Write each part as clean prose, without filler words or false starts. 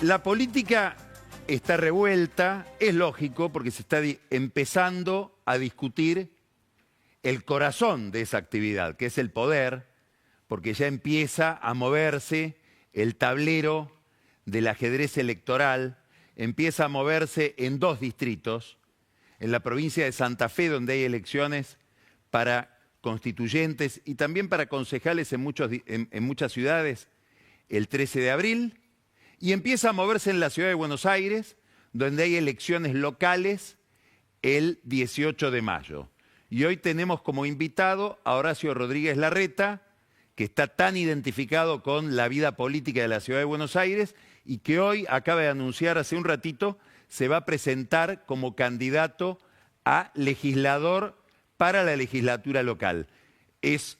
La política está revuelta, es lógico, porque se está empezando a discutir el corazón de esa actividad, que es el poder, porque ya empieza a moverse el tablero del ajedrez electoral, empieza a moverse en 2 distritos, en la provincia de Santa Fe, donde hay elecciones para constituyentes y también para concejales en muchas ciudades, el 13 de abril, y empieza a moverse en la ciudad de Buenos Aires, donde hay elecciones locales el 18 de mayo. Y hoy tenemos como invitado a Horacio Rodríguez Larreta, que está tan identificado con la vida política de la ciudad de Buenos Aires y que hoy acaba de anunciar hace un ratito se va a presentar como candidato a legislador para la legislatura local. Es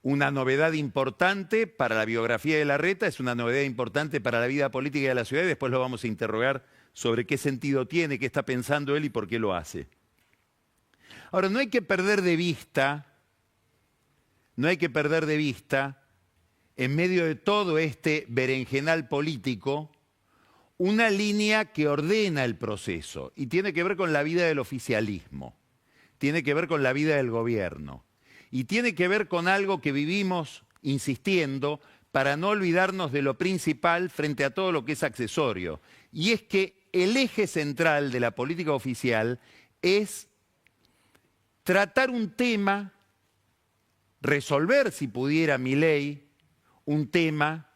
una novedad importante para la biografía de Larreta, es una novedad importante para la vida política de la ciudad y después lo vamos a interrogar sobre qué sentido tiene, qué está pensando él y por qué lo hace. Ahora, no hay que perder de vista, en medio de todo este berenjenal político, una línea que ordena el proceso y tiene que ver con la vida del oficialismo, tiene que ver con la vida del gobierno y tiene que ver con algo que vivimos insistiendo para no olvidarnos de lo principal frente a todo lo que es accesorio. Y es que el eje central de la política oficial es tratar un tema, resolver, si pudiera Milei, un tema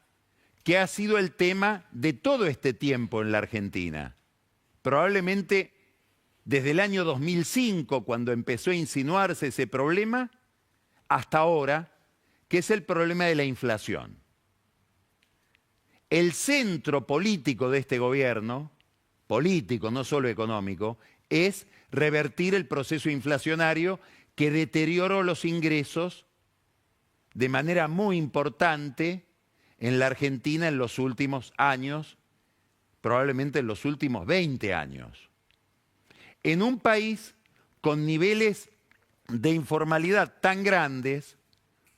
que ha sido el tema de todo este tiempo en la Argentina. Probablemente desde el año 2005, cuando empezó a insinuarse ese problema, hasta ahora, que es el problema de la inflación. El centro político de este gobierno, político, no solo económico, es revertir el proceso inflacionario que deterioró los ingresos de manera muy importante en la Argentina en los últimos años, probablemente en los últimos 20 años. En un país con niveles de informalidad tan grandes,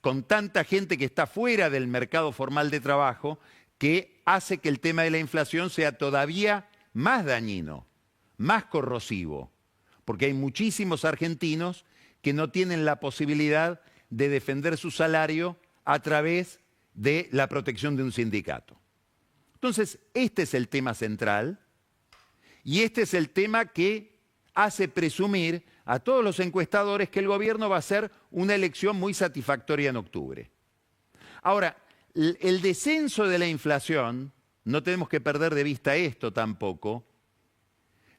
con tanta gente que está fuera del mercado formal de trabajo, que hace que el tema de la inflación sea todavía más dañino, más corrosivo, porque hay muchísimos argentinos que no tienen la posibilidad de defender su salario a través de la protección de un sindicato. Entonces, este es el tema central y este es el tema que hace presumir a todos los encuestadores que el gobierno va a hacer una elección muy satisfactoria en octubre. Ahora, el descenso de la inflación, no tenemos que perder de vista esto tampoco,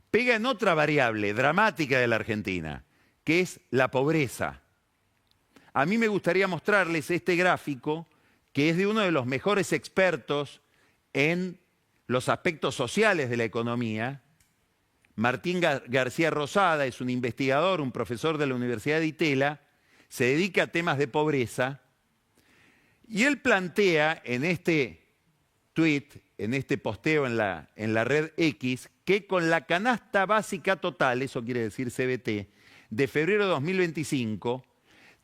pega en otra variable dramática de la Argentina, que es la pobreza. A mí me gustaría mostrarles este gráfico, que es de uno de los mejores expertos en los aspectos sociales de la economía. Martín García Rosada es un investigador, un profesor de la Universidad de Itela, se dedica a temas de pobreza, y él plantea en este tweet, en este posteo en la red X, que con la canasta básica total, eso quiere decir CBT, de febrero de 2025,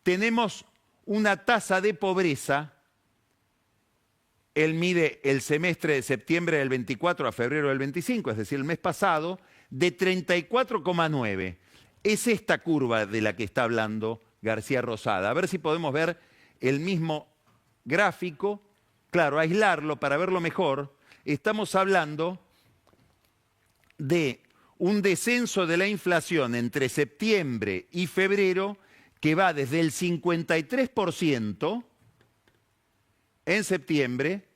tenemos una tasa de pobreza, él mide el semestre de septiembre del 24 a febrero del 25, es decir, el mes pasado, de 34,9. Es esta curva de la que está hablando García Rosada. A ver si podemos ver el mismo gráfico, claro, aislarlo para verlo mejor. Estamos hablando de un descenso de la inflación entre septiembre y febrero que va desde el 53% en septiembre,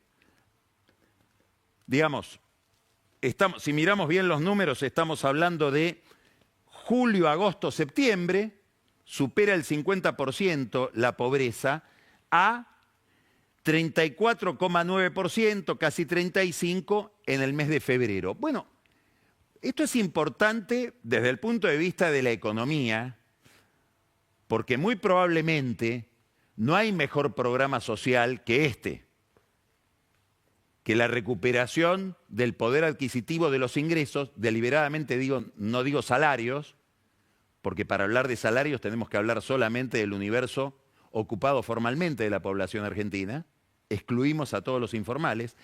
digamos, si miramos bien los números, estamos hablando de julio, agosto, septiembre, supera el 50% la pobreza, a 34,9%, casi 35% en el mes de febrero. Bueno, esto es importante desde el punto de vista de la economía, porque muy probablemente no hay mejor programa social que este, que la recuperación del poder adquisitivo de los ingresos, deliberadamente no digo salarios, porque para hablar de salarios tenemos que hablar solamente del universo ocupado formalmente de la población argentina, excluimos a todos los informales,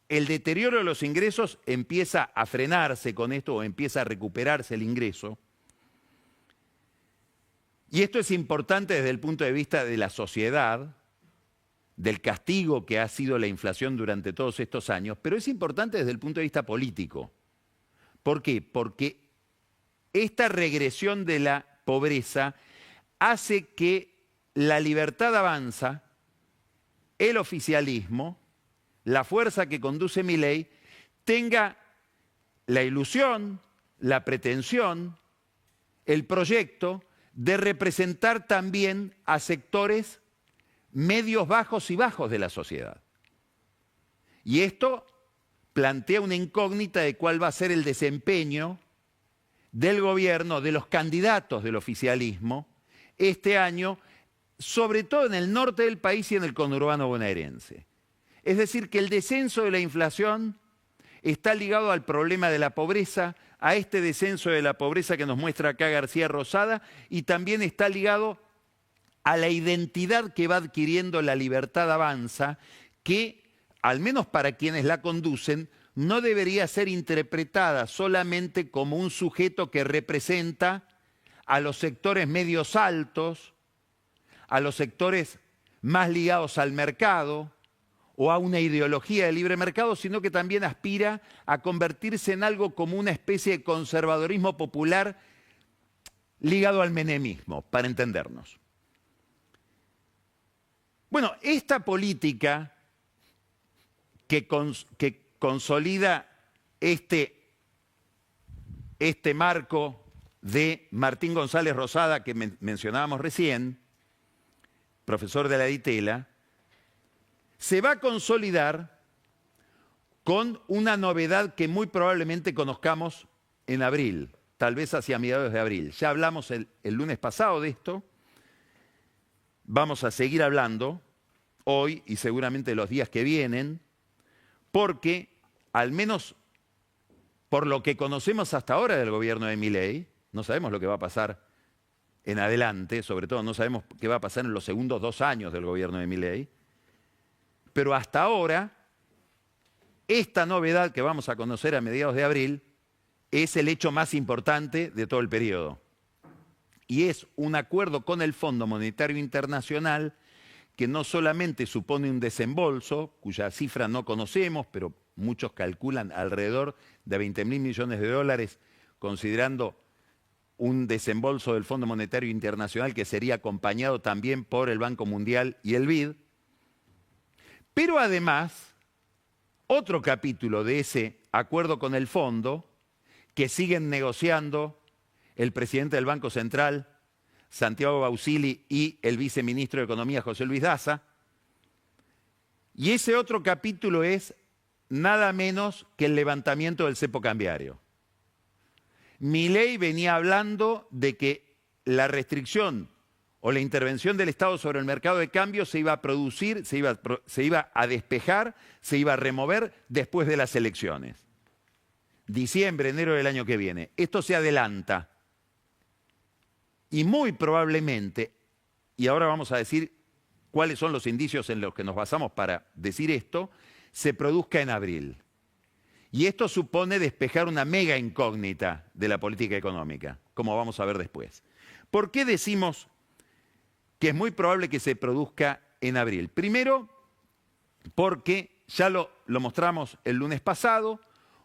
el deterioro de los ingresos empieza a frenarse con esto o empieza a recuperarse el ingreso. Y esto es importante desde el punto de vista de la sociedad, del castigo que ha sido la inflación durante todos estos años, pero es importante desde el punto de vista político. ¿Por qué? Porque esta regresión de la pobreza hace que la libertad avanza, el oficialismo, la fuerza que conduce Milei, tenga la ilusión, la pretensión, el proyecto de representar también a sectores medios bajos y bajos de la sociedad. Y esto plantea una incógnita de cuál va a ser el desempeño del gobierno, de los candidatos del oficialismo, este año, sobre todo en el norte del país y en el conurbano bonaerense. Es decir, que el descenso de la inflación está ligado al problema de la pobreza, a este descenso de la pobreza que nos muestra acá García Rosada, y también está ligado a la identidad que va adquiriendo la Libertad Avanza, que, al menos para quienes la conducen, no debería ser interpretada solamente como un sujeto que representa a los sectores medios altos, a los sectores más ligados al mercado o a una ideología de libre mercado, sino que también aspira a convertirse en algo como una especie de conservadorismo popular ligado al menemismo, para entendernos. Bueno, esta política que consolida este marco de Martín González Rosada, que mencionábamos recién, profesor de la Ditela, se va a consolidar con una novedad que muy probablemente conozcamos en abril, tal vez hacia mediados de abril. Ya hablamos el lunes pasado de esto, vamos a seguir hablando hoy y seguramente los días que vienen, porque al menos por lo que conocemos hasta ahora del gobierno de Milei, no sabemos lo que va a pasar en adelante, sobre todo no sabemos qué va a pasar en los segundos 2 años del gobierno de Milei, pero hasta ahora, esta novedad que vamos a conocer a mediados de abril es el hecho más importante de todo el periodo. Y es un acuerdo con el Fondo Monetario Internacional que no solamente supone un desembolso, cuya cifra no conocemos, pero muchos calculan alrededor de 20.000 millones de dólares, considerando un desembolso del Fondo Monetario Internacional que sería acompañado también por el Banco Mundial y el BID. Pero además, otro capítulo de ese acuerdo con el fondo, que siguen negociando el presidente del Banco Central, Santiago Bausili, y el viceministro de Economía, José Luis Daza. Y ese otro capítulo es nada menos que el levantamiento del cepo cambiario. Milei venía hablando de que la restricción o la intervención del Estado sobre el mercado de cambio se iba a producir, se iba a despejar, se iba a remover después de las elecciones. Diciembre, enero del año que viene. Esto se adelanta. Y muy probablemente, y ahora vamos a decir cuáles son los indicios en los que nos basamos para decir esto, se produzca en abril. Y esto supone despejar una mega incógnita de la política económica, como vamos a ver después. ¿Por qué decimos que es muy probable que se produzca en abril? Primero, porque ya lo mostramos el lunes pasado,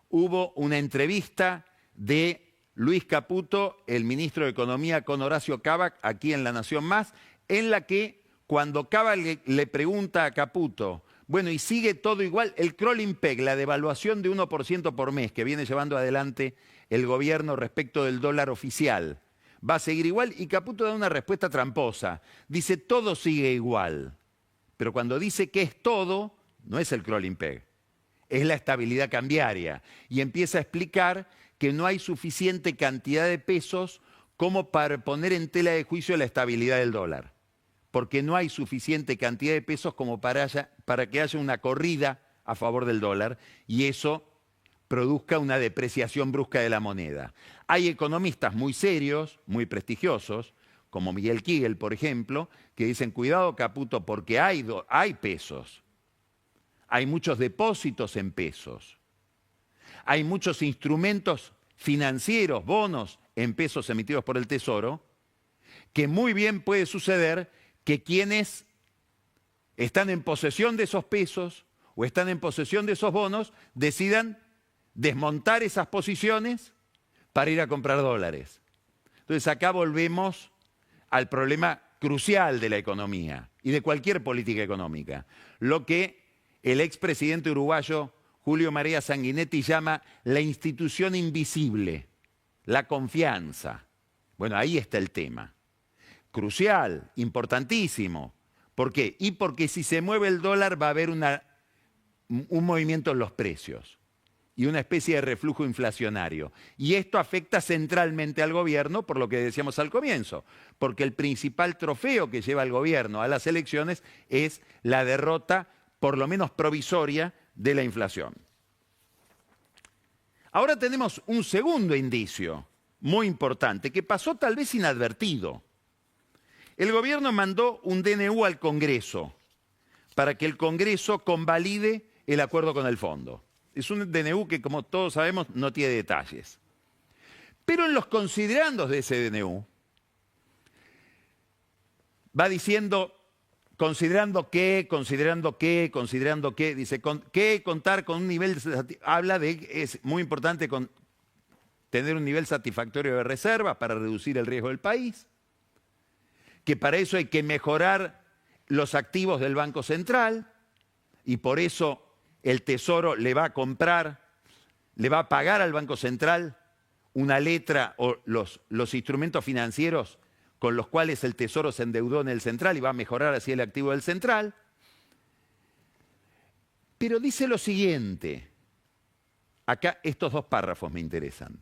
hubo una entrevista de Luis Caputo, el ministro de Economía, con Horacio Kavak, aquí en La Nación Más, en la que cuando Kavak le pregunta a Caputo, bueno, y sigue todo igual, el crawling peg, la devaluación de 1% por mes que viene llevando adelante el gobierno respecto del dólar oficial, ¿va a seguir igual? Y Caputo da una respuesta tramposa. Dice, todo sigue igual. Pero cuando dice que es todo, no es el crawling peg, es la estabilidad cambiaria. Y empieza a explicar que no hay suficiente cantidad de pesos como para poner en tela de juicio la estabilidad del dólar. Porque no hay suficiente cantidad de pesos como para que haya una corrida a favor del dólar y eso produzca una depreciación brusca de la moneda. Hay economistas muy serios, muy prestigiosos, como Miguel Kigel, por ejemplo, que dicen, cuidado Caputo, porque hay pesos hay muchos depósitos en pesos, hay muchos instrumentos financieros, bonos en pesos emitidos por el Tesoro, que muy bien puede suceder que quienes están en posesión de esos pesos o están en posesión de esos bonos decidan desmontar esas posiciones para ir a comprar dólares. Entonces acá volvemos al problema crucial de la economía y de cualquier política económica, lo que el expresidente uruguayo Julio María Sanguinetti llama la institución invisible, la confianza. Bueno, ahí está el tema. Crucial, importantísimo. ¿Por qué? Y porque si se mueve el dólar va a haber un movimiento en los precios y una especie de reflujo inflacionario. Y esto afecta centralmente al gobierno, por lo que decíamos al comienzo, porque el principal trofeo que lleva el gobierno a las elecciones es la derrota, por lo menos provisoria, de la inflación. Ahora tenemos un segundo indicio muy importante que pasó tal vez inadvertido. El gobierno mandó un DNU al Congreso para que el Congreso convalide el acuerdo con el fondo. Es un DNU que, como todos sabemos, no tiene detalles. Pero en los considerandos de ese DNU va diciendo, considerando que, dice, que contar con un nivel, habla de que es muy importante tener un nivel satisfactorio de reservas para reducir el riesgo del país, que para eso hay que mejorar los activos del Banco Central y por eso el Tesoro le va a pagar al Banco Central una letra o los instrumentos financieros con los cuales el Tesoro se endeudó en el Central y va a mejorar así el activo del Central. Pero dice lo siguiente, acá estos dos párrafos me interesan,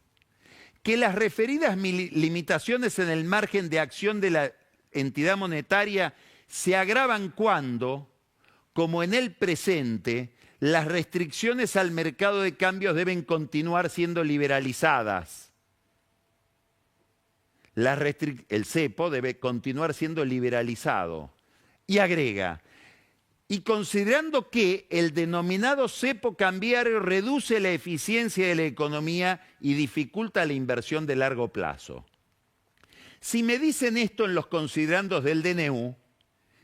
que las referidas limitaciones en el margen de acción de la entidad monetaria se agravan cuando, como en el presente, las restricciones al mercado de cambios deben continuar siendo liberalizadas. El cepo debe continuar siendo liberalizado. Y agrega, y considerando que el denominado cepo cambiario reduce la eficiencia de la economía y dificulta la inversión de largo plazo. Si me dicen esto en los considerandos del DNU,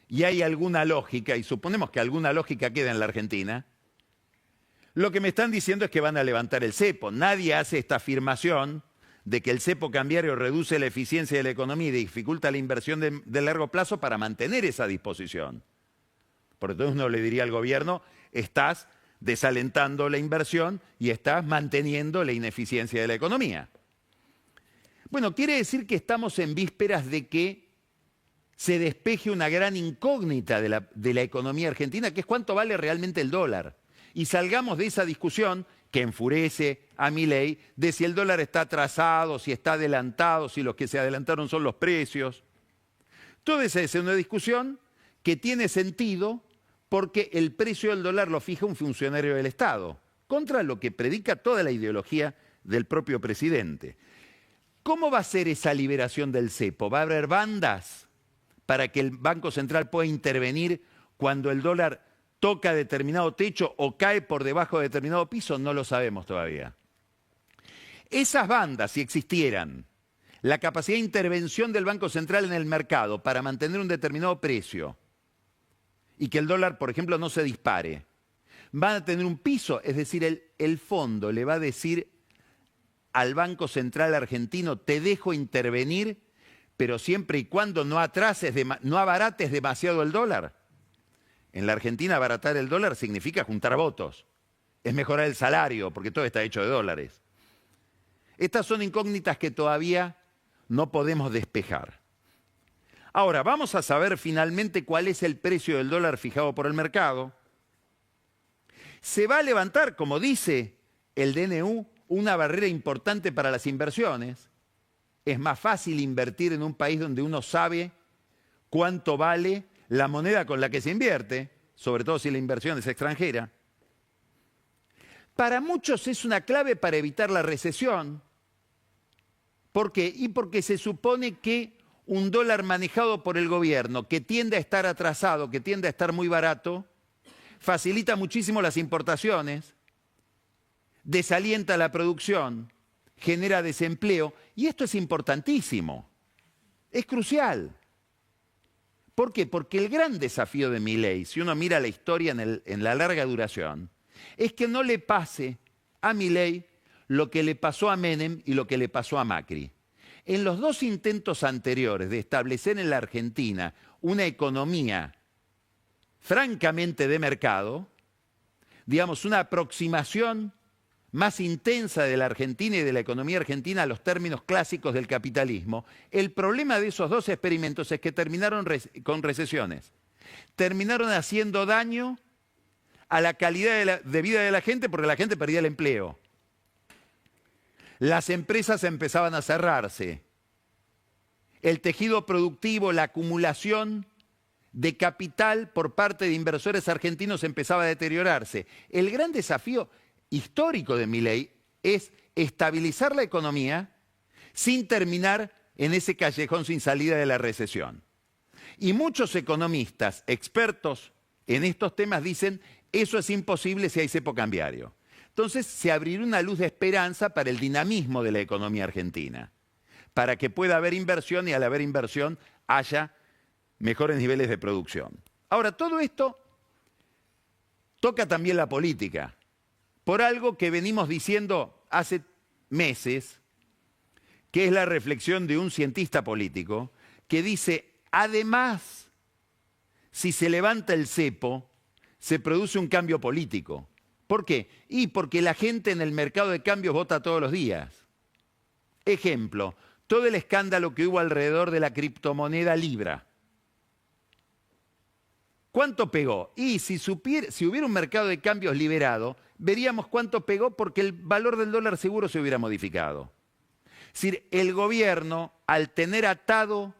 y hay alguna lógica, y suponemos que alguna lógica queda en la Argentina, lo que me están diciendo es que van a levantar el cepo. Nadie hace esta afirmación de que el cepo cambiario reduce la eficiencia de la economía y dificulta la inversión de largo plazo para mantener esa disposición. Por entonces uno le diría al gobierno, estás desalentando la inversión y estás manteniendo la ineficiencia de la economía. Bueno, quiere decir que estamos en vísperas de que se despeje una gran incógnita de la economía argentina, que es cuánto vale realmente el dólar. Y salgamos de esa discusión que enfurece a Milei de si el dólar está atrasado, si está adelantado, si los que se adelantaron son los precios. Toda esa es una discusión que tiene sentido porque el precio del dólar lo fija un funcionario del Estado, contra lo que predica toda la ideología del propio presidente. ¿Cómo va a ser esa liberación del cepo? ¿Va a haber bandas para que el Banco Central pueda intervenir cuando el dólar toca determinado techo o cae por debajo de determinado piso? No lo sabemos todavía. Esas bandas, si existieran, la capacidad de intervención del Banco Central en el mercado para mantener un determinado precio y que el dólar, por ejemplo, no se dispare, van a tener un piso, es decir, el fondo le va a decir al Banco Central argentino, te dejo intervenir, pero siempre y cuando no abarates demasiado el dólar. En la Argentina abaratar el dólar significa juntar votos. Es mejorar el salario, porque todo está hecho de dólares. Estas son incógnitas que todavía no podemos despejar. Ahora, vamos a saber finalmente cuál es el precio del dólar fijado por el mercado. Se va a levantar, como dice el DNU, una barrera importante para las inversiones. Es más fácil invertir en un país donde uno sabe cuánto vale la moneda con la que se invierte, sobre todo si la inversión es extranjera. Para muchos es una clave para evitar la recesión. ¿Por qué? Y porque se supone que un dólar manejado por el gobierno que tiende a estar atrasado, que tiende a estar muy barato, facilita muchísimo las importaciones, desalienta la producción, genera desempleo, y esto es importantísimo, es crucial. ¿Por qué? Porque el gran desafío de Milei, si uno mira la historia en la larga duración, es que no le pase a Milei lo que le pasó a Menem y lo que le pasó a Macri. En los dos intentos anteriores de establecer en la Argentina una economía francamente de mercado, digamos, una aproximación más intensa de la Argentina y de la economía argentina a los términos clásicos del capitalismo, el problema de esos dos experimentos es que terminaron con recesiones. Terminaron haciendo daño a la calidad de vida de la gente porque la gente perdía el empleo. Las empresas empezaban a cerrarse. El tejido productivo, la acumulación de capital por parte de inversores argentinos empezaba a deteriorarse. El gran desafío histórico de Milei es estabilizar la economía sin terminar en ese callejón sin salida de la recesión. Y muchos economistas, expertos en estos temas, dicen eso es imposible si hay cepo cambiario. Entonces se abrirá una luz de esperanza para el dinamismo de la economía argentina, para que pueda haber inversión y al haber inversión haya mejores niveles de producción. Ahora, todo esto toca también la política, por algo que venimos diciendo hace meses, que es la reflexión de un cientista político, que dice, además, si se levanta el cepo, se produce un cambio político. ¿Por qué? Y porque la gente en el mercado de cambios vota todos los días. Ejemplo, todo el escándalo que hubo alrededor de la criptomoneda Libra. ¿Cuánto pegó? Y si hubiera un mercado de cambios liberado, veríamos cuánto pegó porque el valor del dólar seguro se hubiera modificado. Es decir, el gobierno, al tener atado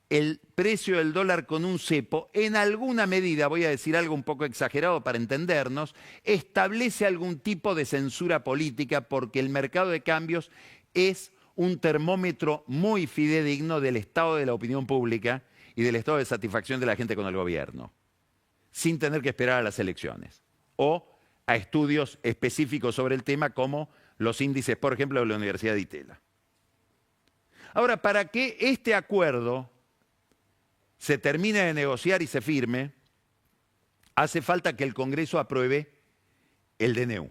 el precio del dólar con un cepo, en alguna medida, voy a decir algo un poco exagerado para entendernos, establece algún tipo de censura política porque el mercado de cambios es un termómetro muy fidedigno del estado de la opinión pública y del estado de satisfacción de la gente con el gobierno, sin tener que esperar a las elecciones o a estudios específicos sobre el tema como los índices, por ejemplo, de la Universidad de Itela. Ahora, para que este acuerdo se termine de negociar y se firme, hace falta que el Congreso apruebe el DNU.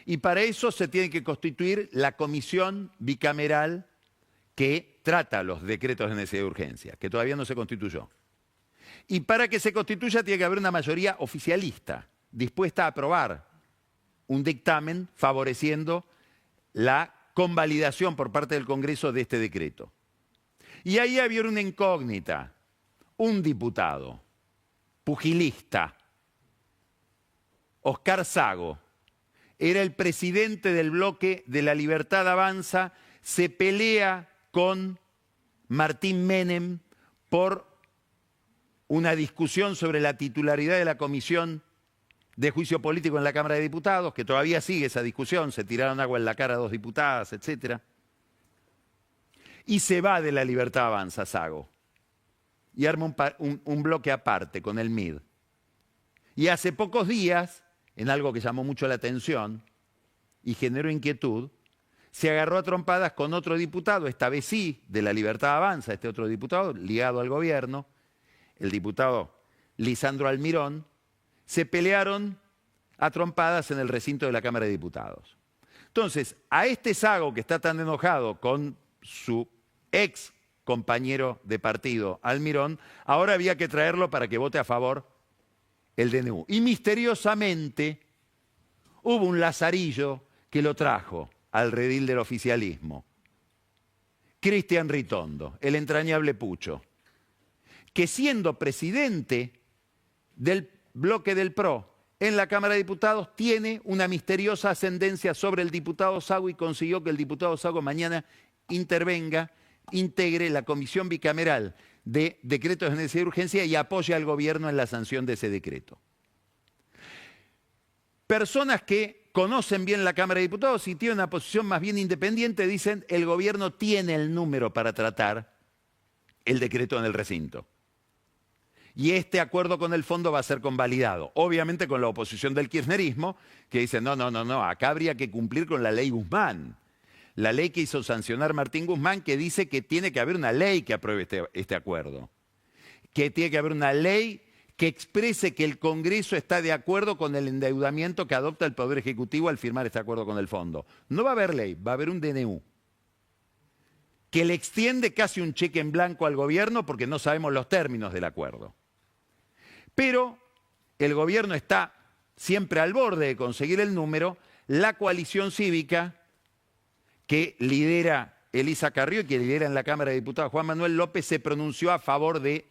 Y para eso se tiene que constituir la comisión bicameral que trata los decretos de necesidad de urgencia, que todavía no se constituyó. Y para que se constituya tiene que haber una mayoría oficialista dispuesta a aprobar un dictamen favoreciendo la convalidación por parte del Congreso de este decreto. Y ahí había una incógnita, un diputado, pugilista, Oscar Sago, era el presidente del bloque de La Libertad Avanza, se pelea con Martín Menem por una discusión sobre la titularidad de la Comisión de Juicio Político en la Cámara de Diputados, que todavía sigue esa discusión, se tiraron agua en la cara a 2 diputadas, etc. Y se va de La Libertad Avanza, Sago, y arma un bloque aparte con el MID. Y hace pocos días, en algo que llamó mucho la atención y generó inquietud, se agarró a trompadas con otro diputado, esta vez sí, de La Libertad Avanza, este otro diputado ligado al gobierno, el diputado Lisandro Almirón, se pelearon a trompadas en el recinto de la Cámara de Diputados. Entonces, a este Sago que está tan enojado con su ex compañero de partido, Almirón, ahora había que traerlo para que vote a favor el DNU. Y misteriosamente hubo un lazarillo que lo trajo al redil del oficialismo. Cristian Ritondo, el entrañable Pucho, que siendo presidente del bloque del PRO en la Cámara de Diputados tiene una misteriosa ascendencia sobre el diputado Sago y consiguió que el diputado Sago mañana intervenga, integre la comisión bicameral de decretos de necesidad de urgencia y apoye al gobierno en la sanción de ese decreto. Personas que conocen bien la Cámara de Diputados y tienen una posición más bien independiente dicen el gobierno tiene el número para tratar el decreto en el recinto. Y este acuerdo con el fondo va a ser convalidado. Obviamente con la oposición del kirchnerismo, que dice, no, acá habría que cumplir con la ley Guzmán. La ley que hizo sancionar Martín Guzmán, que dice que tiene que haber una ley que apruebe este acuerdo. Que tiene que haber una ley que exprese que el Congreso está de acuerdo con el endeudamiento que adopta el Poder Ejecutivo al firmar este acuerdo con el fondo. No va a haber ley, va a haber un DNU. Que le extiende casi un cheque en blanco al gobierno porque no sabemos los términos del acuerdo. Pero el gobierno está siempre al borde de conseguir el número. La coalición cívica que lidera Elisa Carrió y que lidera en la Cámara de Diputados Juan Manuel López se pronunció a favor de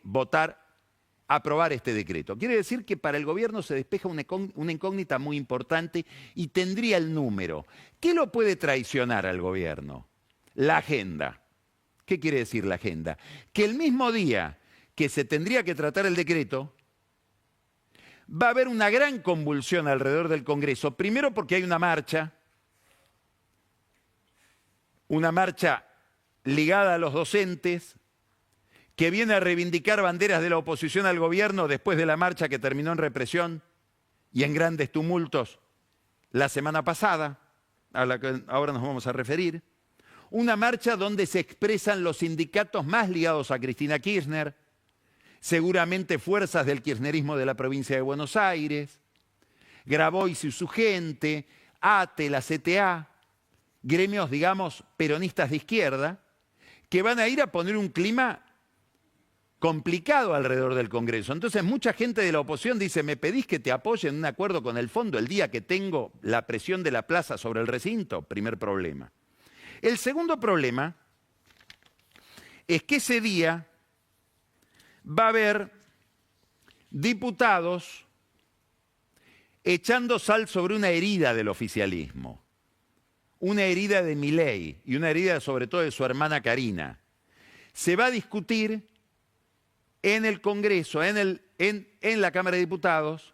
aprobar este decreto. Quiere decir que para el gobierno se despeja una incógnita muy importante y tendría el número. ¿Qué lo puede traicionar al gobierno? La agenda. ¿Qué quiere decir la agenda? Que el mismo día que se tendría que tratar el decreto, va a haber una gran convulsión alrededor del Congreso. Primero porque hay una marcha ligada a los docentes, que viene a reivindicar banderas de la oposición al gobierno después de la marcha que terminó en represión y en grandes tumultos la semana pasada, a la que ahora nos vamos a referir. Una marcha donde se expresan los sindicatos más ligados a Cristina Kirchner, seguramente fuerzas del kirchnerismo de la provincia de Buenos Aires, Grabois y su gente, ATE, la CTA, gremios, digamos, peronistas de izquierda, que van a ir a poner un clima complicado alrededor del Congreso. Entonces mucha gente de la oposición dice, me pedís que te apoye en un acuerdo con el fondo el día que tengo la presión de la plaza sobre el recinto. Primer problema. El segundo problema es que ese día va a haber diputados echando sal sobre una herida del oficialismo, una herida de Milei y una herida sobre todo de su hermana Karina. Se va a discutir en el Congreso, en la Cámara de Diputados,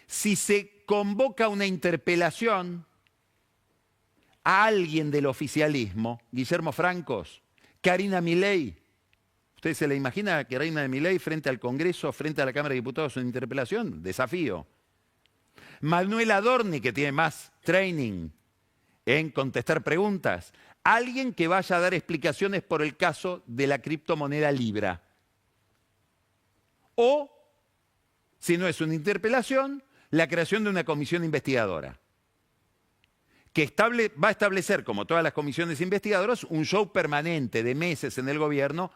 si se convoca una interpelación a alguien del oficialismo, Guillermo Francos, Karina Milei. ¿Usted se la imagina a Karina Milei frente al Congreso, frente a la Cámara de Diputados en interpelación? Desafío. Manuel Adorni, que tiene más training en contestar preguntas. Alguien que vaya a dar explicaciones por el caso de la criptomoneda Libra. O, si no es una interpelación, la creación de una comisión investigadora. Que va a establecer, como todas las comisiones investigadoras, un show permanente de meses en el gobierno,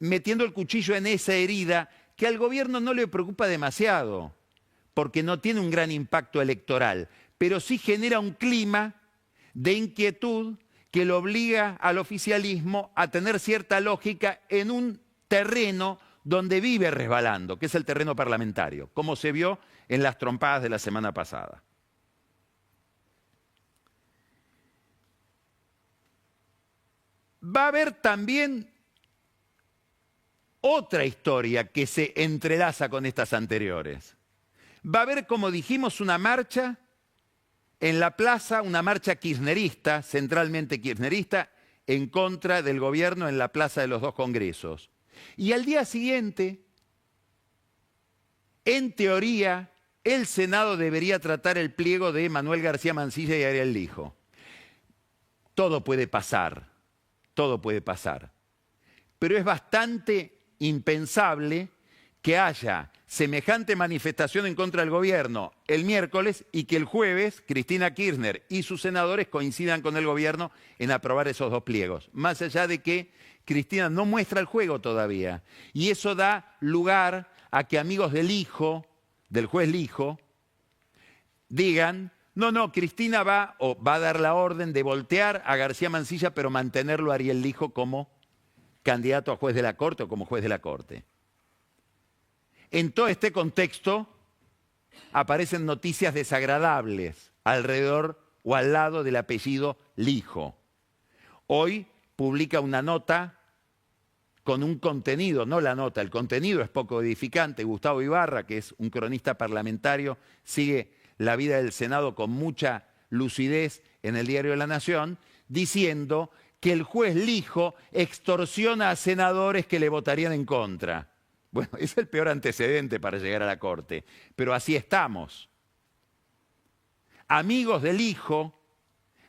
metiendo el cuchillo en esa herida que al gobierno no le preocupa demasiado, porque no tiene un gran impacto electoral, pero sí genera un clima de inquietud que lo obliga al oficialismo a tener cierta lógica en un terreno donde vive resbalando, que es el terreno parlamentario, como se vio en las trompadas de la semana pasada. Va a haber también otra historia que se entrelaza con estas anteriores. Va a haber, como dijimos, una marcha en la plaza, una marcha kirchnerista, centralmente kirchnerista, en contra del gobierno en la plaza de los dos congresos. Y al día siguiente, en teoría, el Senado debería tratar el pliego de Manuel García Mansilla y Ariel Lijo. Todo puede pasar. Todo puede pasar. Pero es bastante impensable que haya semejante manifestación en contra del gobierno el miércoles y que el jueves Cristina Kirchner y sus senadores coincidan con el gobierno en aprobar esos dos pliegos. Más allá de que Cristina no muestra el juego todavía. Y eso da lugar a que amigos del juez Lijo, digan, no, Cristina va a dar la orden de voltear a García Mansilla, pero mantenerlo a Ariel Lijo como candidato a juez de la Corte o como juez de la Corte. En todo este contexto aparecen noticias desagradables alrededor o al lado del apellido Lijo. Hoy publica una nota con un contenido, no la nota, el contenido es poco edificante. Gustavo Ibarra, que es un cronista parlamentario, sigue la vida del Senado con mucha lucidez en el diario La Nación, diciendo que el juez Lijo extorsiona a senadores que le votarían en contra. Bueno, es el peor antecedente para llegar a la Corte, pero así estamos. Amigos del hijo,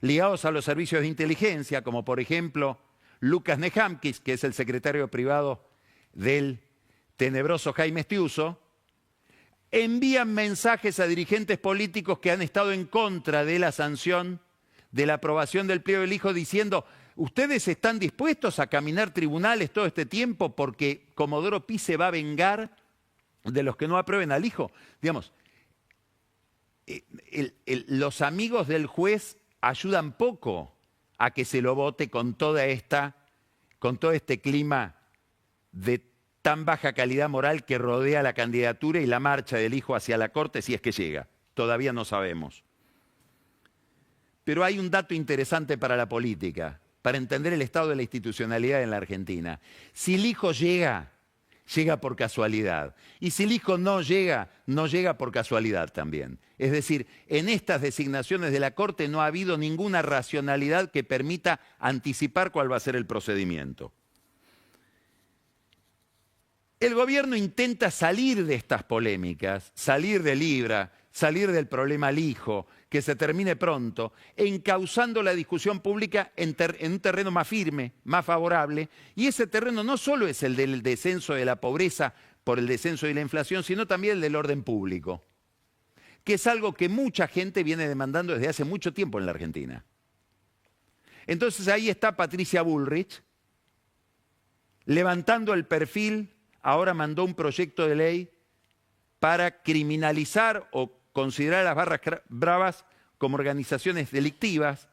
ligados a los servicios de inteligencia, como por ejemplo Lucas Nehamkis, que es el secretario privado del tenebroso Jaime Estiuso, envían mensajes a dirigentes políticos que han estado en contra de la sanción, de la aprobación del pliego del hijo, diciendo: ¿ustedes están dispuestos a caminar tribunales todo este tiempo porque Comodoro Pi se va a vengar de los que no aprueben al hijo? Digamos, los amigos del juez ayudan poco a que se lo vote con todo este clima de tan baja calidad moral que rodea la candidatura y la marcha del hijo hacia la Corte, si es que llega. Todavía no sabemos. Pero hay un dato interesante para la política, para entender el estado de la institucionalidad en la Argentina. Si el hijo llega, llega por casualidad. Y si el hijo no llega, no llega por casualidad también. Es decir, en estas designaciones de la Corte no ha habido ninguna racionalidad que permita anticipar cuál va a ser el procedimiento. El gobierno intenta salir de estas polémicas, salir de Libra, salir del problema al hijo, que se termine pronto, encauzando la discusión pública en un terreno más firme, más favorable, y ese terreno no solo es el del descenso de la pobreza por el descenso de la inflación, sino también el del orden público, que es algo que mucha gente viene demandando desde hace mucho tiempo en la Argentina. Entonces ahí está Patricia Bullrich, levantando el perfil. Ahora mandó un proyecto de ley para criminalizar o considerar a las barras bravas como organizaciones delictivas.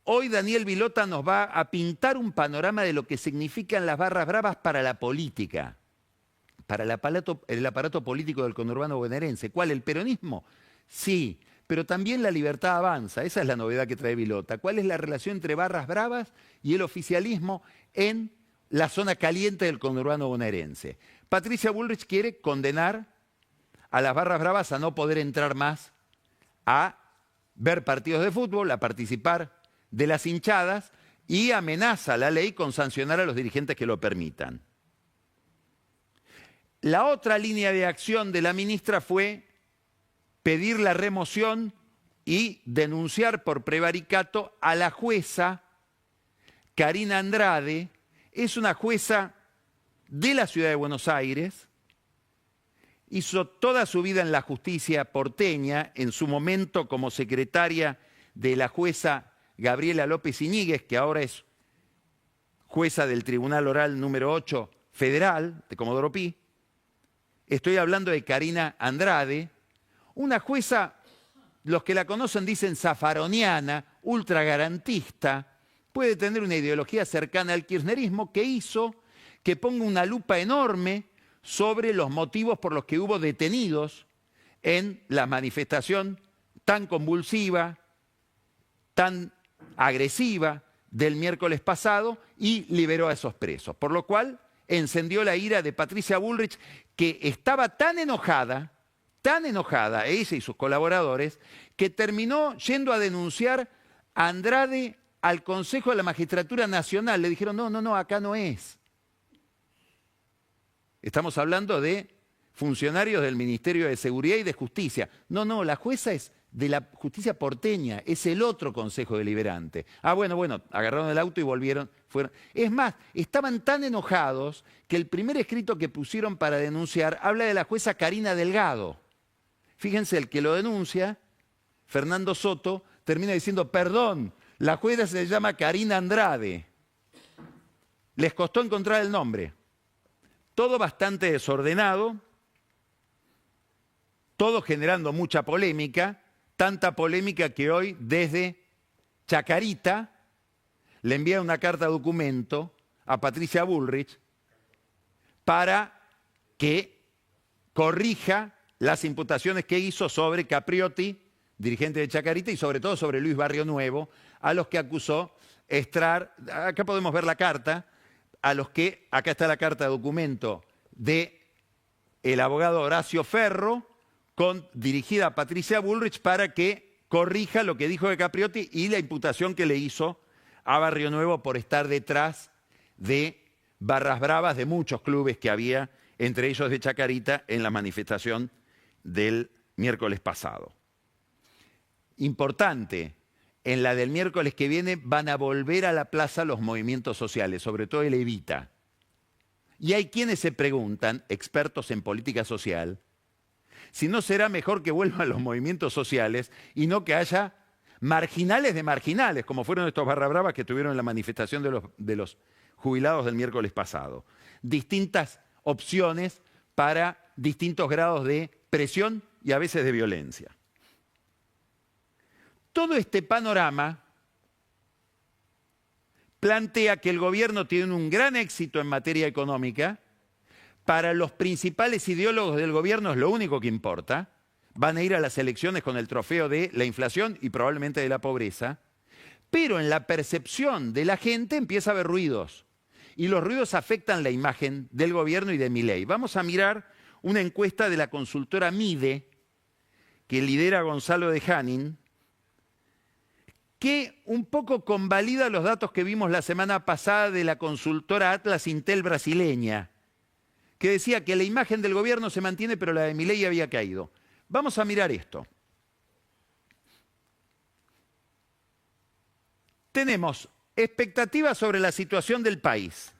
Hoy Daniel Vilota nos va a pintar un panorama de lo que significan las barras bravas para la política, para el aparato político del conurbano bonaerense. ¿Cuál? ¿El peronismo? Sí, pero también la libertad avanza. Esa es la novedad que trae Vilota. ¿Cuál es la relación entre barras bravas y el oficialismo en la zona caliente del conurbano bonaerense? Patricia Bullrich quiere condenar a las barras bravas a no poder entrar más a ver partidos de fútbol, a participar de las hinchadas, y amenaza la ley con sancionar a los dirigentes que lo permitan. La otra línea de acción de la ministra fue pedir la remoción y denunciar por prevaricato a la jueza Karina Andrade. Es una jueza de la ciudad de Buenos Aires, hizo toda su vida en la justicia porteña, en su momento como secretaria de la jueza Gabriela López Iñiguez, que ahora es jueza del Tribunal Oral número 8 Federal de Comodoro Pi. Estoy hablando de Karina Andrade, una jueza, los que la conocen dicen zafaroniana, ultragarantista, puede tener una ideología cercana al kirchnerismo, que hizo que ponga una lupa enorme sobre los motivos por los que hubo detenidos en la manifestación tan convulsiva, tan agresiva del miércoles pasado, y liberó a esos presos. Por lo cual encendió la ira de Patricia Bullrich, que estaba tan enojada, ella y sus colaboradores, que terminó yendo a denunciar a Andrade al Consejo de la Magistratura Nacional. Le dijeron: no, acá no es. Estamos hablando de funcionarios del Ministerio de Seguridad y de Justicia. No, la jueza es de la justicia porteña, es el otro Consejo Deliberante. Bueno, agarraron el auto y fueron. Es más, estaban tan enojados que el primer escrito que pusieron para denunciar habla de la jueza Karina Delgado. Fíjense, el que lo denuncia, Fernando Soto, termina diciendo: perdón, la jueza se llama Karina Andrade. Les costó encontrar el nombre. Todo bastante desordenado, todo generando mucha polémica, tanta polémica que hoy desde Chacarita le envía una carta documento a Patricia Bullrich para que corrija las imputaciones que hizo sobre Capriotti, dirigente de Chacarita, y sobre todo sobre Luis Barrio Nuevo, a los que acusó acá podemos ver la carta, acá está la carta de documento del abogado Horacio Ferro, dirigida a Patricia Bullrich para que corrija lo que dijo de Capriotti y la imputación que le hizo a Barrio Nuevo por estar detrás de barras bravas de muchos clubes que había entre ellos de Chacarita, en la manifestación del miércoles pasado. Importante, en la del miércoles que viene van a volver a la plaza los movimientos sociales, sobre todo el Evita. Y hay quienes se preguntan, expertos en política social, si no será mejor que vuelvan los movimientos sociales y no que haya marginales de marginales, como fueron estos barra bravas que tuvieron en la manifestación de los jubilados del miércoles pasado. Distintas opciones para distintos grados de presión y a veces de violencia. Todo este panorama plantea que el gobierno tiene un gran éxito en materia económica. Para los principales ideólogos del gobierno es lo único que importa. Van a ir a las elecciones con el trofeo de la inflación y probablemente de la pobreza. Pero en la percepción de la gente empieza a haber ruidos. Y los ruidos afectan la imagen del gobierno y de Milei. Vamos a mirar una encuesta de la consultora MIDE, que lidera Gonzalo de Hanin, que un poco convalida los datos que vimos la semana pasada de la consultora Atlas Intel brasileña, que decía que la imagen del gobierno se mantiene, pero la de Milei había caído. Vamos a mirar esto. Tenemos expectativas sobre la situación del país,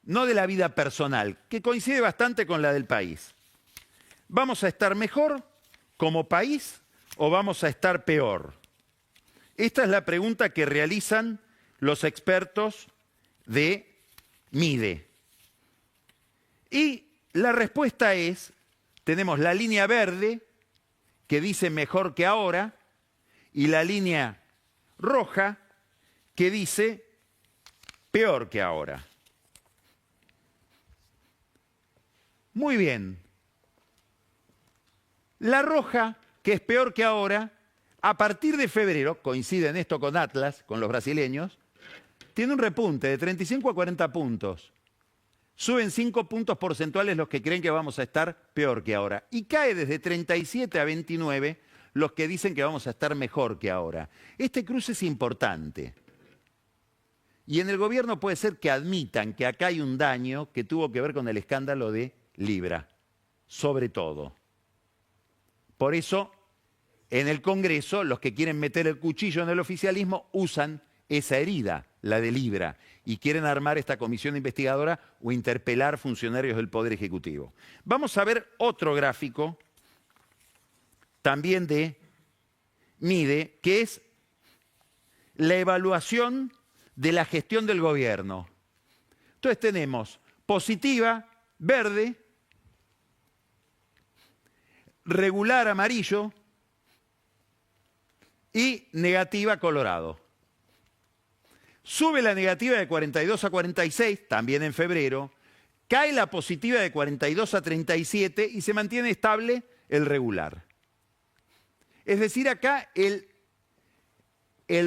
no de la vida personal, que coincide bastante con la del país. ¿Vamos a estar mejor como país o vamos a estar peor? Esta es la pregunta que realizan los expertos de MIDE. Y la respuesta es, tenemos la línea verde, que dice mejor que ahora, y la línea roja, que dice peor que ahora. Muy bien. La roja, que es peor que ahora, a partir de febrero, coincide en esto con Atlas, con los brasileños, tiene un repunte de 35 a 40 puntos. Suben 5 puntos porcentuales los que creen que vamos a estar peor que ahora. Y cae desde 37 a 29 los que dicen que vamos a estar mejor que ahora. Este cruce es importante. Y en el gobierno puede ser que admitan que acá hay un daño que tuvo que ver con el escándalo de Libra, sobre todo. Por eso, en el Congreso, los que quieren meter el cuchillo en el oficialismo usan esa herida, la de Libra, y quieren armar esta comisión investigadora o interpelar funcionarios del Poder Ejecutivo. Vamos a ver otro gráfico, también de MIDE, que es la evaluación de la gestión del gobierno. Entonces tenemos positiva, verde, regular, amarillo, y negativa, colorado. Sube la negativa de 42 a 46, también en febrero, cae la positiva de 42 a 37 y se mantiene estable el regular. Es decir, acá el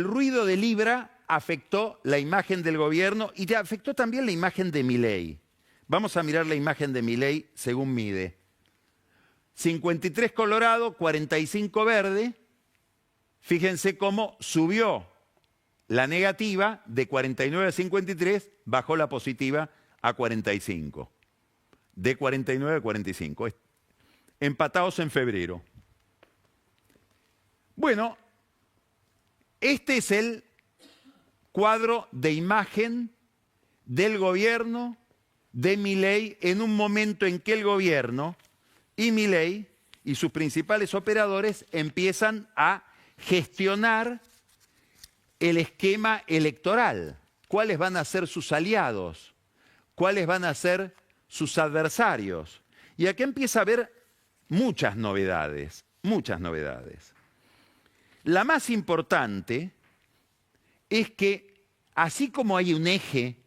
ruido de Libra afectó la imagen del gobierno y afectó también la imagen de Milei. Vamos a mirar la imagen de Milei según MIDE. 53 colorado, 45 verde. Fíjense cómo subió la negativa de 49 a 53, bajó la positiva a 45. De 49 a 45. Empatados en febrero. Bueno, este es el cuadro de imagen del gobierno de Milei en un momento en que el gobierno y Milei y sus principales operadores empiezan a gestionar el esquema electoral. ¿Cuáles van a ser sus aliados? ¿Cuáles van a ser sus adversarios? Y acá empieza a haber muchas novedades, muchas novedades. La más importante es que, así como hay un eje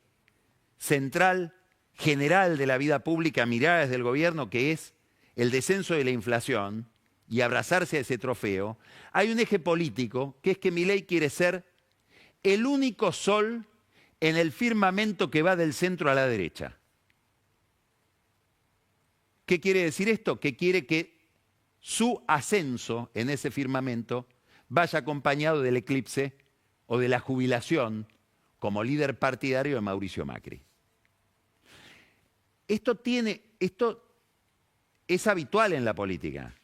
central general de la vida pública mirada desde el gobierno, que es el descenso de la inflación y abrazarse a ese trofeo, hay un eje político, que es que Milei quiere ser el único sol en el firmamento que va del centro a la derecha. ¿Qué quiere decir esto? Que quiere que su ascenso en ese firmamento vaya acompañado del eclipse o de la jubilación como líder partidario de Mauricio Macri. Esto es habitual en la política.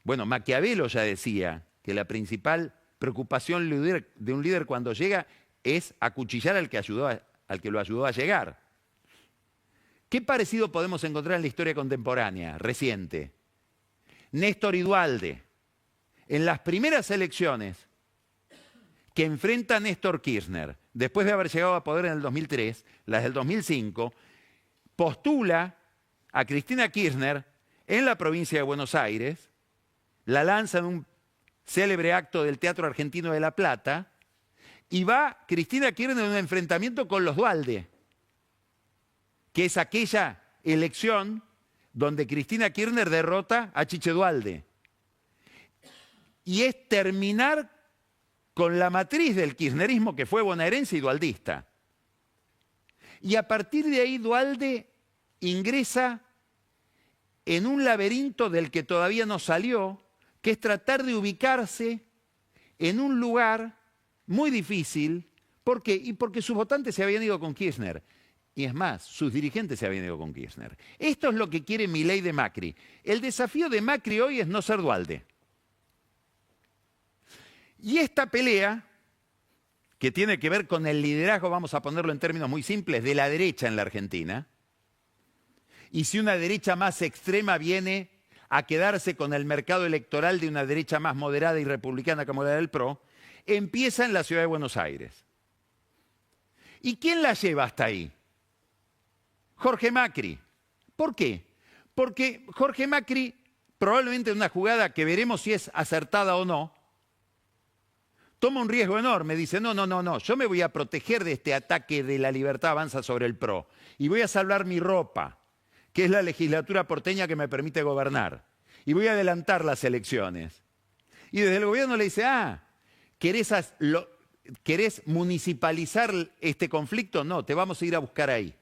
Bueno, Maquiavelo ya decía que la principal preocupación de un líder cuando llega es acuchillar al que lo ayudó a llegar. ¿Qué parecido podemos encontrar en la historia contemporánea, reciente? Néstor y Duhalde. En las primeras elecciones que enfrenta Néstor Kirchner, después de haber llegado a poder en el 2003, las del 2005, postula a Cristina Kirchner en la provincia de Buenos Aires, la lanza en un célebre acto del Teatro Argentino de La Plata, y va Cristina Kirchner en un enfrentamiento con los Duhalde, que es aquella elección donde Cristina Kirchner derrota a Chiche Duhalde. Y es terminar con la matriz del kirchnerismo que fue bonaerense y dualdista. Y a partir de ahí Duhalde ingresa en un laberinto del que todavía no salió, que es tratar de ubicarse en un lugar muy difícil. ¿Por qué? Y porque sus votantes se habían ido con Kirchner. Y es más, sus dirigentes se habían ido con Kirchner. Esto es lo que quiere Milei de Macri. El desafío de Macri hoy es no ser Duhalde. Y esta pelea, que tiene que ver con el liderazgo, vamos a ponerlo en términos muy simples, de la derecha en la Argentina, y si una derecha más extrema viene a quedarse con el mercado electoral de una derecha más moderada y republicana como la del PRO, empieza en la ciudad de Buenos Aires. ¿Y quién la lleva hasta ahí? Jorge Macri. ¿Por qué? Porque Jorge Macri, probablemente en una jugada que veremos si es acertada o no, toma un riesgo enorme, dice, no, yo me voy a proteger de este ataque de la Libertad Avanza sobre el PRO y voy a salvar mi ropa, que es la legislatura porteña que me permite gobernar, y voy a adelantar las elecciones. Y desde el gobierno le dice, ¿querés municipalizar este conflicto? No, te vamos a ir a buscar ahí.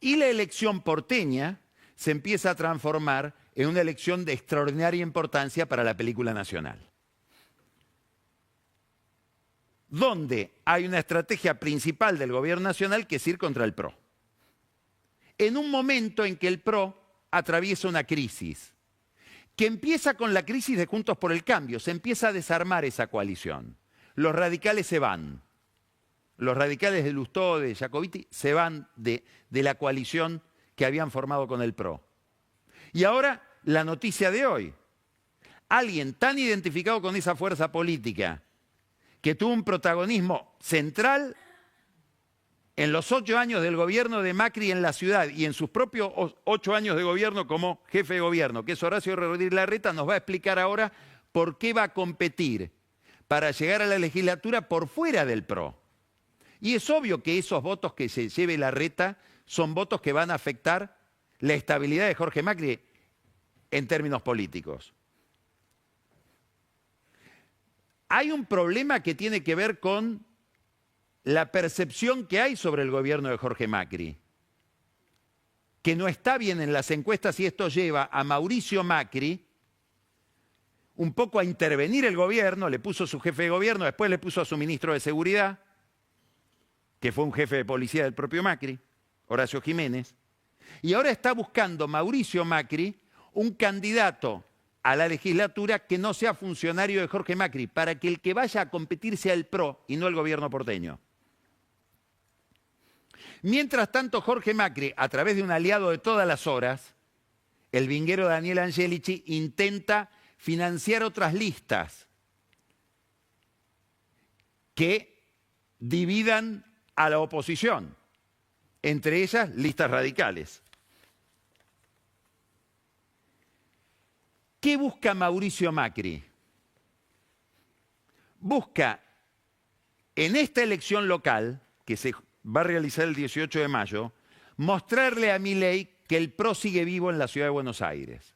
Y la elección porteña se empieza a transformar en una elección de extraordinaria importancia para la película nacional, donde hay una estrategia principal del gobierno nacional que es ir contra el PRO. En un momento en que el PRO atraviesa una crisis, que empieza con la crisis de Juntos por el Cambio, se empieza a desarmar esa coalición. Los radicales se van. Los radicales de Lustó, de Jacobiti, se van de la coalición que habían formado con el PRO. Y ahora, la noticia de hoy. Alguien tan identificado con esa fuerza política, que tuvo un protagonismo central en los 8 años del gobierno de Macri en la ciudad y en sus propios 8 años de gobierno como jefe de gobierno, que es Horacio Rodríguez Larreta, nos va a explicar ahora por qué va a competir para llegar a la legislatura por fuera del PRO. Y es obvio que esos votos que se lleve Larreta son votos que van a afectar la estabilidad de Jorge Macri en términos políticos. Hay un problema que tiene que ver con la percepción que hay sobre el gobierno de Jorge Macri, que no está bien en las encuestas, y esto lleva a Mauricio Macri un poco a intervenir el gobierno. Le puso su jefe de gobierno, después le puso a su ministro de Seguridad, que fue un jefe de policía del propio Macri, Horacio Jiménez, y ahora está buscando Mauricio Macri un candidato a la legislatura que no sea funcionario de Jorge Macri, para que el que vaya a competir sea el PRO y no el gobierno porteño. Mientras tanto, Jorge Macri, a través de un aliado de todas las horas, el vinguero Daniel Angelici, intenta financiar otras listas que dividan a la oposición, entre ellas listas radicales. ¿Qué busca Mauricio Macri? Busca, en esta elección local, que se va a realizar el 18 de mayo, mostrarle a Milei que el PRO sigue vivo en la ciudad de Buenos Aires.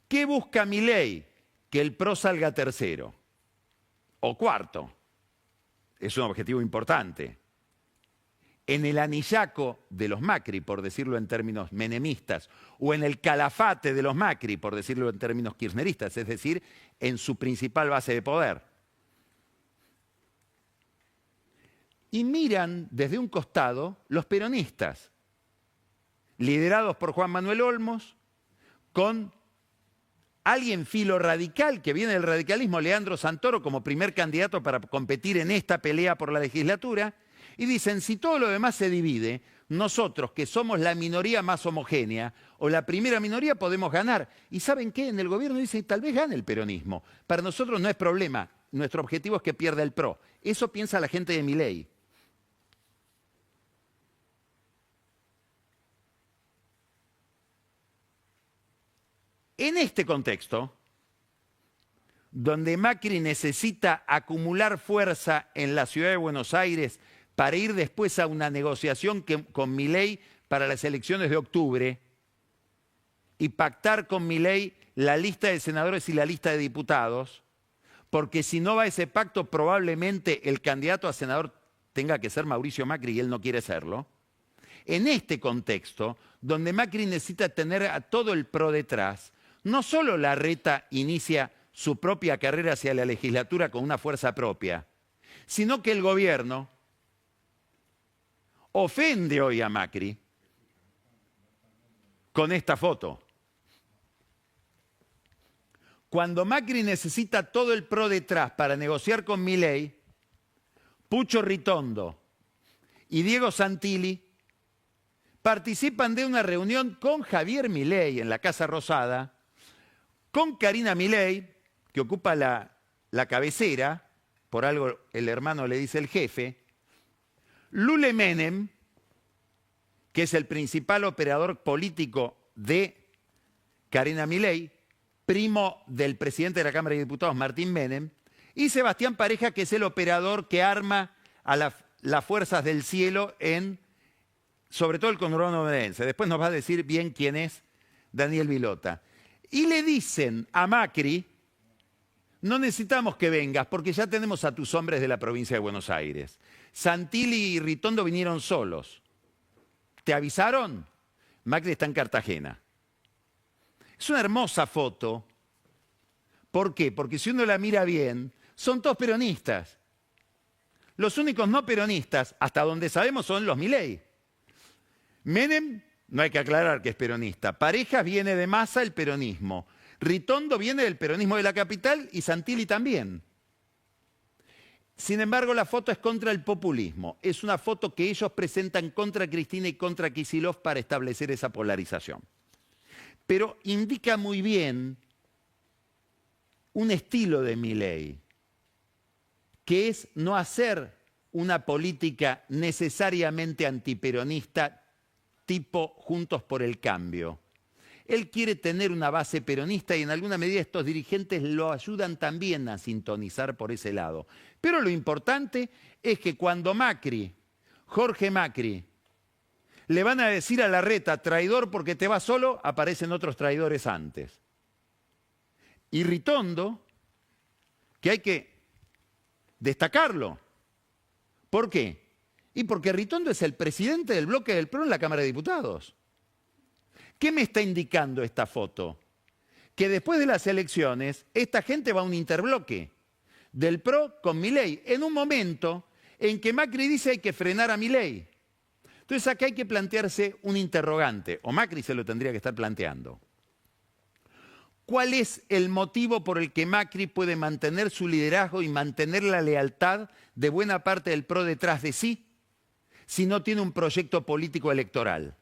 ¿Qué busca Milei? Que el PRO salga tercero o cuarto. Es un objetivo importante. En el anillaco de los Macri, por decirlo en términos menemistas, o en el calafate de los Macri, por decirlo en términos kirchneristas, es decir, en su principal base de poder. Y miran desde un costado los peronistas, liderados por Juan Manuel Olmos, con alguien filo radical que viene del radicalismo, Leandro Santoro, como primer candidato para competir en esta pelea por la legislatura, y dicen, si todo lo demás se divide, nosotros, que somos la minoría más homogénea, o la primera minoría, podemos ganar. ¿Y saben qué? En el gobierno dicen, tal vez gane el peronismo. Para nosotros no es problema, nuestro objetivo es que pierda el PRO. Eso piensa la gente de Milei. En este contexto, donde Macri necesita acumular fuerza en la ciudad de Buenos Aires para ir después a una negociación con Milei para las elecciones de octubre y pactar con Milei la lista de senadores y la lista de diputados, porque si no va a ese pacto probablemente el candidato a senador tenga que ser Mauricio Macri y él no quiere serlo. En este contexto, donde Macri necesita tener a todo el PRO detrás, no solo Larreta inicia su propia carrera hacia la legislatura con una fuerza propia, sino que el gobierno ofende hoy a Macri con esta foto. Cuando Macri necesita todo el PRO detrás para negociar con Milei, Pucho Ritondo y Diego Santilli participan de una reunión con Javier Milei en la Casa Rosada, con Karina Milei, que ocupa la cabecera, por algo el hermano le dice el jefe, Lule Menem, que es el principal operador político de Karina Milei, primo del presidente de la Cámara de Diputados, Martín Menem, y Sebastián Pareja, que es el operador que arma a las fuerzas del cielo sobre todo el conurbano bonaerense. Después nos va a decir bien quién es Daniel Vilota. Y le dicen a Macri, no necesitamos que vengas porque ya tenemos a tus hombres de la provincia de Buenos Aires. Santilli y Ritondo vinieron solos. ¿Te avisaron? Macri está en Cartagena. Es una hermosa foto. ¿Por qué? Porque si uno la mira bien, son todos peronistas. Los únicos no peronistas, hasta donde sabemos, son los Milei. Menem, no hay que aclarar que es peronista. Parejas viene de Massa, el peronismo. Ritondo viene del peronismo de la capital y Santilli también. Sin embargo, la foto es contra el populismo. Es una foto que ellos presentan contra Cristina y contra Kicillof para establecer esa polarización. Pero indica muy bien un estilo de Milei, que es no hacer una política necesariamente antiperonista tipo Juntos por el Cambio. Él quiere tener una base peronista y en alguna medida estos dirigentes lo ayudan también a sintonizar por ese lado. Pero lo importante es que cuando Jorge Macri, le van a decir a Larreta, traidor porque te vas solo, aparecen otros traidores antes. Y Ritondo, que hay que destacarlo. ¿Por qué? Y porque Ritondo es el presidente del bloque del PRO en la Cámara de Diputados. ¿Qué me está indicando esta foto? Que después de las elecciones, esta gente va a un interbloque del PRO con Milei, en un momento en que Macri dice hay que frenar a Milei. Entonces acá hay que plantearse un interrogante, o Macri se lo tendría que estar planteando. ¿Cuál es el motivo por el que Macri puede mantener su liderazgo y mantener la lealtad de buena parte del PRO detrás de sí, si no tiene un proyecto político electoral?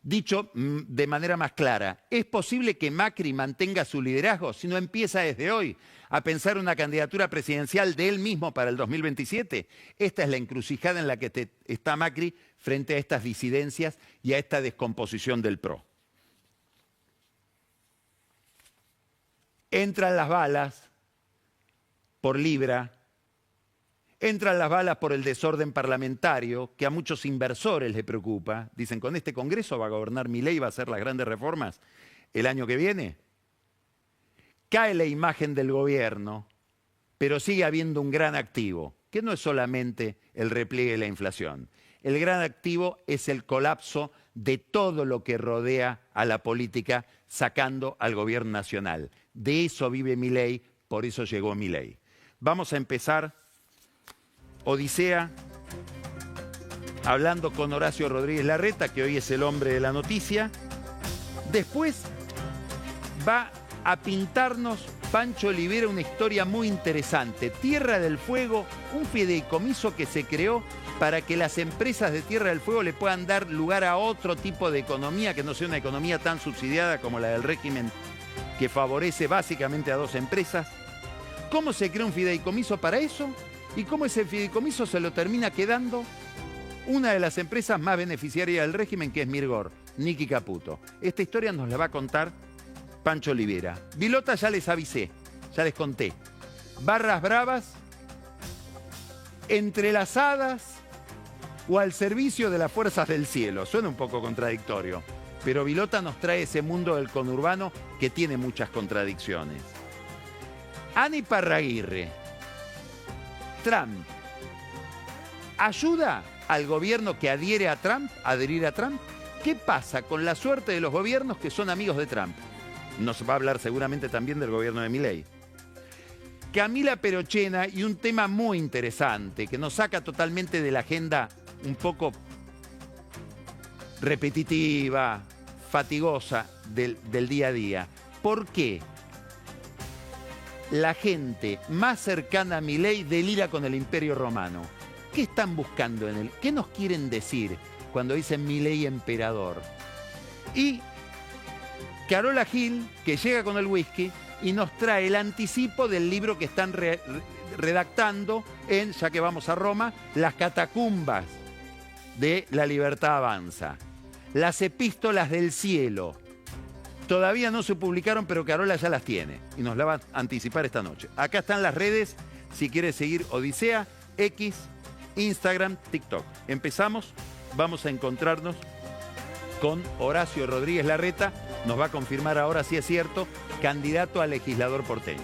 Dicho de manera más clara, ¿es posible que Macri mantenga su liderazgo si no empieza desde hoy a pensar una candidatura presidencial de él mismo para el 2027? Esta es la encrucijada en la que está Macri frente a estas disidencias y a esta descomposición del PRO. Entran las balas por Libra, entran las balas por el desorden parlamentario, que a muchos inversores les preocupa. Dicen, ¿con este Congreso va a gobernar Milei y va a hacer las grandes reformas el año que viene? Cae la imagen del gobierno, pero sigue habiendo un gran activo, que no es solamente el repliegue de la inflación. El gran activo es el colapso de todo lo que rodea a la política, sacando al gobierno nacional. De eso vive Milei, por eso llegó Milei. Vamos a empezar Odisea hablando con Horacio Rodríguez Larreta, que hoy es el hombre de la noticia. Después va a pintarnos Pancho Olivera una historia muy interesante. Tierra del Fuego, un fideicomiso que se creó para que las empresas de Tierra del Fuego le puedan dar lugar a otro tipo de economía, que no sea una economía tan subsidiada como la del régimen, que favorece básicamente a 2 empresas. ¿Cómo se crea un fideicomiso para eso? ¿Y cómo ese fideicomiso se lo termina quedando una de las empresas más beneficiarias del régimen, que es Mirgor, Nicky Caputo? Esta historia nos la va a contar Pancho Olivera. Vilota ya les avisé, ya les conté. Barras bravas, entrelazadas o al servicio de las fuerzas del cielo. Suena un poco contradictorio, pero Vilota nos trae ese mundo del conurbano que tiene muchas contradicciones. Ani Parraguirre, Trump, ¿ayuda al gobierno que adhiere a Trump, adherir a Trump? ¿Qué pasa con la suerte de los gobiernos que son amigos de Trump? Nos va a hablar seguramente también del gobierno de Milei. Camila Perochena, y un tema muy interesante que nos saca totalmente de la agenda un poco repetitiva, fatigosa del día a día. ¿Por qué la gente más cercana a Milei delira con el Imperio Romano? ¿Qué están buscando en él? ¿Qué nos quieren decir cuando dicen Milei emperador? Y Carola Gil, que llega con el whisky y nos trae el anticipo del libro que están redactando en, ya que vamos a Roma, Las catacumbas de la libertad avanza. Las epístolas del cielo. Todavía no se publicaron, pero Carola ya las tiene y nos la va a anticipar esta noche. Acá están las redes, si quieres seguir Odisea, X, Instagram, TikTok. Empezamos, vamos a encontrarnos con Horacio Rodríguez Larreta. Nos va a confirmar ahora si es cierto, candidato a legislador porteño.